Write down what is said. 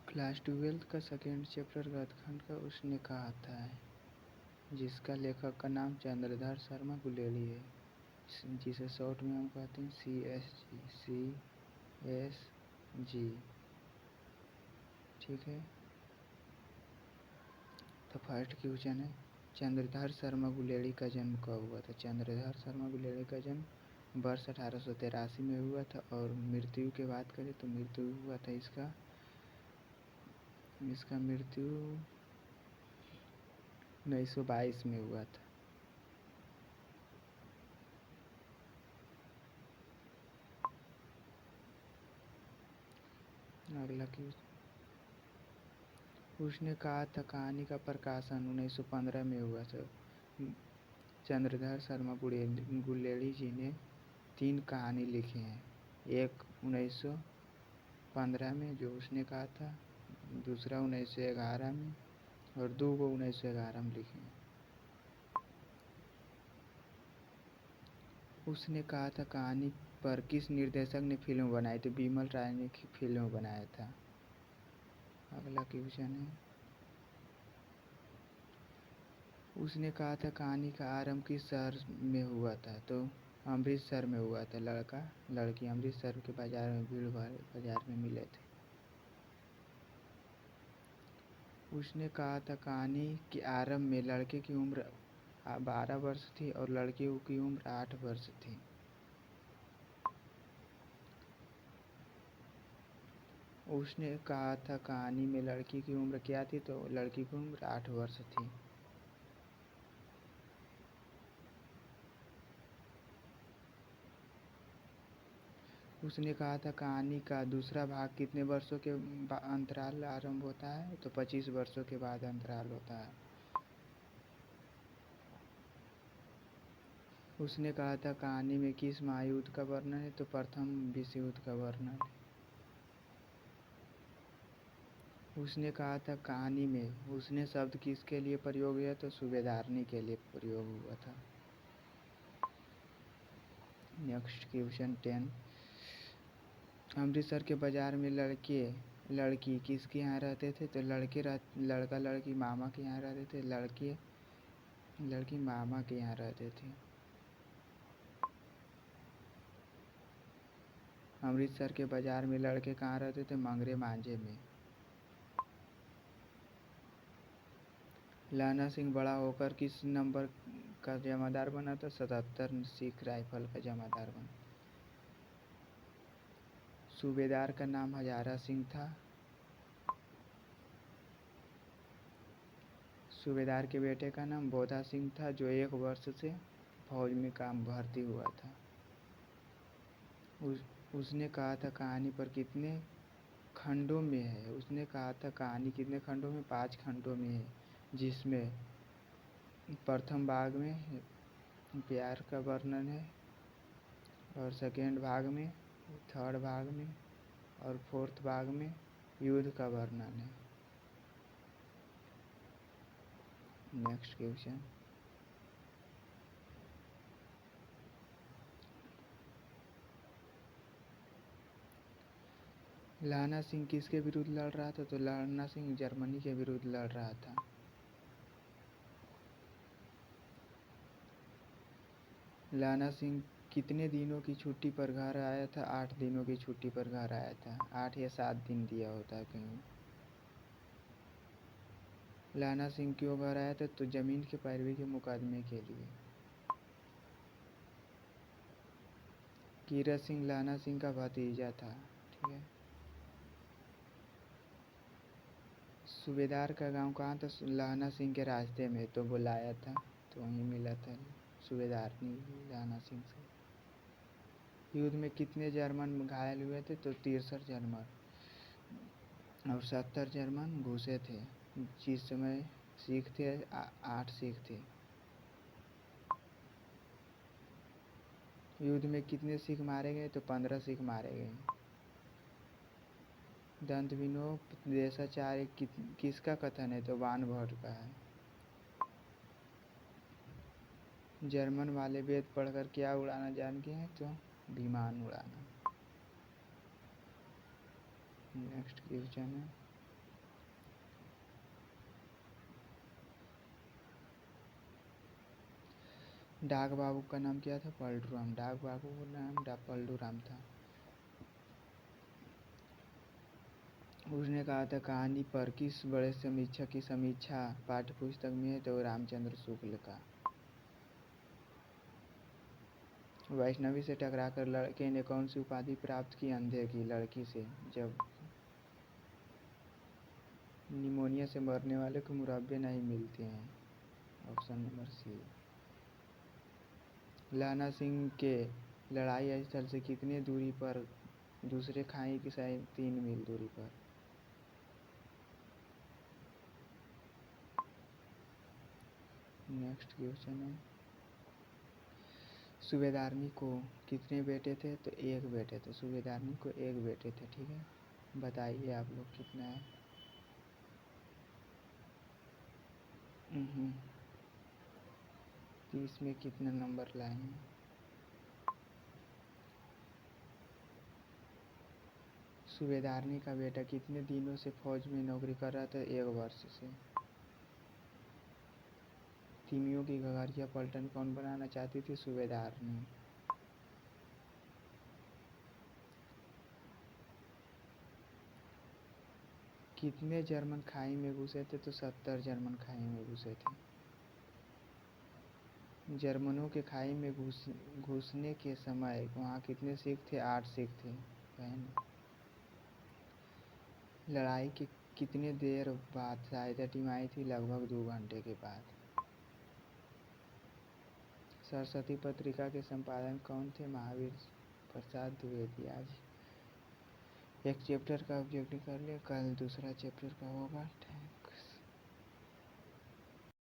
Class 12 का second chapter गद्यखंड का उसने कहा था है, जिसका लेखक का नाम चंद्रधर शर्मा गुलेली है, जिसे शॉर्ट में हम कहते हैं CSG। ठीक है। तो फर्स्ट क्वेश्चन है, चंद्रधर शर्मा गुलेली का जन्म कब हुआ था? चंद्रधर शर्मा गुलेली का जन्म वर्ष 1883 में हुआ था और मृत्यु की बात करें तो मृत्यु हुआ था इसका मृत्यु 1922 में हुआ था। अगला क्वेश्चन, उसने कहा था कहानी का प्रकाशन 1915 में हुआ था। चंद्रधर शर्मा गुलेली जी ने 3 कहानी लिखी हैं, एक 1915 में जो उसने कहा था, दूसरा 1911 में और 2 को 1911 में लिखी हैं। उसने कहा था कहानी पर किस निर्देशक ने फिल्म बनाई थी? बिमल राय ने फिल्म बनाया था। अगला क्वेश्चन है, उसने कहा था कहानी का आरंभ किस शहर में हुआ था? तो अमृतसर में हुआ था। लड़का लड़की अमृतसर के बाजार में भीड़ भाड़ बाजार में मिले थे। उसने कहा था कहानी के आरंभ में लड़के की उम्र 12 वर्ष थी और लड़की की उम्र 8 वर्ष थी। उसने कहा था कहानी में लड़की की उम्र क्या थी? तो लड़की की उम्र 8 वर्ष थी। उसने कहा था कहानी का दूसरा भाग कितने वर्षों के अंतराल आरंभ होता है? तो 25 वर्षों के बाद अंतराल होता है। उसने कहा था कहानी में किस महायुद्ध का वर्णन है? तो प्रथम विश्व युद्ध का वर्णन है। उसने कहा था कहानी में उसने शब्द किसके लिए प्रयोग हुआ? तो सूबेदारनी के लिए प्रयोग हुआ था। नेक्स्ट क्वेश्चन 10, अमृतसर के बाजार में लड़की किसके यहाँ रहते थे? तो लड़का लड़की मामा के यहाँ रहते थे। लड़की मामा के यहाँ रहते थे। अमृतसर के बाजार में लड़के कहाँ रहते थे? मंगरे मांझे में। लाना सिंह बड़ा होकर किस नंबर का जमादार बना? था 77 सिख राइफल का जमादार बना। सूबेदार का नाम हजारा सिंह था। सूबेदार के बेटे का नाम बोधा सिंह था, जो 1 वर्ष से फौज में काम भर्ती हुआ था। उसने कहा था कहानी पर कितने खंडों में है? उसने कहा था कहानी कितने खंडों में? 5 खंडों में है, जिसमें प्रथम भाग में प्यार का वर्णन है और सेकेंड भाग में, थर्ड भाग में और फोर्थ भाग में युद्ध का वर्णन है। नेक्स्ट क्वेश्चन, लाना सिंह किसके विरुद्ध लड़ रहा था? तो लाना सिंह जर्मनी के विरुद्ध लड़ रहा था। लाना सिंह कितने दिनों की छुट्टी पर घर आया था? 8 दिनों की छुट्टी पर घर आया था। 8 या 7 दिन दिया होता है कहीं। लाना सिंह क्यों घर आया था? तो जमीन के पैरवी के मुकदमे के लिए। कीरत सिंह लाना सिंह का भतीजा था। ठीक है। सूबेदार का गांव कहाँ था? लाना सिंह के रास्ते में, तो बुलाया था तो वहीं मिला था सूबेदार लाना सिंह से। युद्ध में कितने जर्मन घायल हुए थे? तो 63 जर्मन और 70 जर्मन घुसे थे। जिस समय सिख थे 8 सिख थे। युद्ध में कितने सिख मारे गए? तो 15 सिख मारे गए। दंत विनोदेशाचार्य किसका कथन है? तो वानभट्ट का है। जर्मन वाले वेद पढ़कर क्या उड़ाना जान गए हैं? तो विमान उड़ाना। नेक्स्ट क्वेश्चन है, डाक बाबू का नाम क्या था? पलटू राम। डाक बाबू का नाम पलटू राम था। उसने कहा था कहानी पर किस बड़े समीक्षक की समीक्षा पाठ्य पुस्तक में है? तो रामचंद्र शुक्ल का। वैष्णवी से टकराकर लड़के ने कौन सी उपाधि प्राप्त की? अंधे की लड़की से। जब निमोनिया से मरने वाले को मुरब्बे नहीं मिलते हैं। Option number C. Lahna Singh के लड़ाई स्थल से कितने दूरी पर दूसरे खाई की साइड 3 मील दूरी पर। नेक्स्ट क्वेश्चन है, सूबेदारनी को कितने बेटे थे? तो एक बेटे थे। सूबेदारनी को एक बेटे थे। ठीक है, बताइए आप लोग कितना है। तो इसमें कितना नंबर लाए हैं? सूबेदारनी का बेटा कितने दिनों से फौज में नौकरी कर रहा था? 1 वर्ष से। तिमियों की घघरिया पलटन कौन बनाना चाहती थी? सूबेदारनी। कितने जर्मन खाई में घुसे थे? तो 70 जर्मन खाई में घुसे थे। जर्मनों के खाई में घुसने के समय वहाँ कितने सिख थे? 8 सिख थे। लड़ाई के कितने देर बाद सहायता टीम आई थी? लगभग 2 घंटे के बाद। सरस्वती पत्रिका के संपादक कौन थे? महावीर प्रसाद द्विवेदी। आज एक चैप्टर का ऑब्जेक्टिव कर लिया, कल दूसरा चैप्टर का होगा।